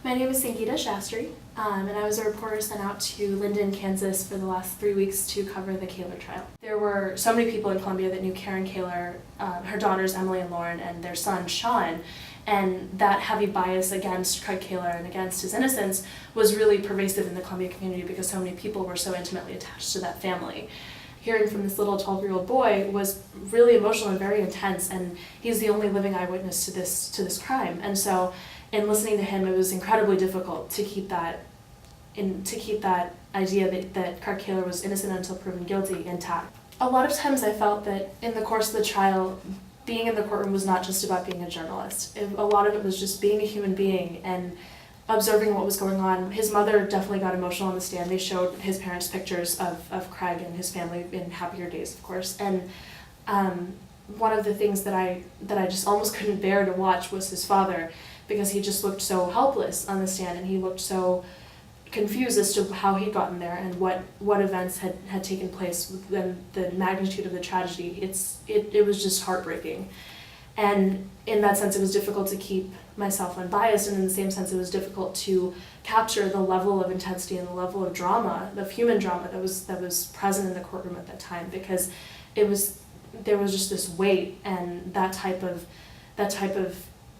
My name is Sangeeta Shastry, and I was a reporter sent out to Lyndon, Kansas for the last 3 weeks to cover the Kahler trial. There were so many people in Columbia that knew Karen Kahler, her daughters Emily and Lauren, and their son Sean, and that heavy bias against Kraig Kahler and against his innocence was really pervasive in the Columbia community because so many people were so intimately attached to that family. Hearing from this little 12-year-old boy was really emotional and very intense, and he's the only living eyewitness to this crime. And so, in listening to him, it was incredibly difficult to keep that idea that Kraig Kahler was innocent until proven guilty intact. A lot of times, I felt that in the course of the trial, being in the courtroom was not just about being a journalist. A lot of it was just being a human being and observing what was going on. His mother definitely got emotional on the stand. They showed his parents pictures of Kraig and his family in happier days, of course. And one of the things that I just almost couldn't bear to watch was his father, because he just looked so helpless on the stand, and he looked so confused as to how he'd gotten there and what events had taken place, and the magnitude of the tragedy. It was just heartbreaking. And in that sense, it was difficult to keep myself unbiased, and in the same sense, it was difficult to capture the level of intensity and the level of drama, of human drama that was present in the courtroom at that time, because there was just this weight, and that type of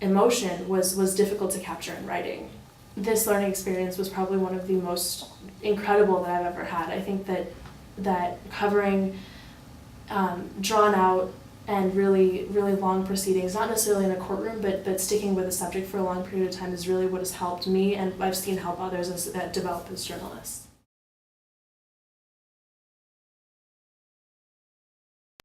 emotion was difficult to capture in writing. This learning experience was probably one of the most incredible that I've ever had. I think that covering drawn out and really, really long proceedings, not necessarily in a courtroom, but sticking with a subject for a long period of time is really what has helped me, and I've seen help others that develop as journalists.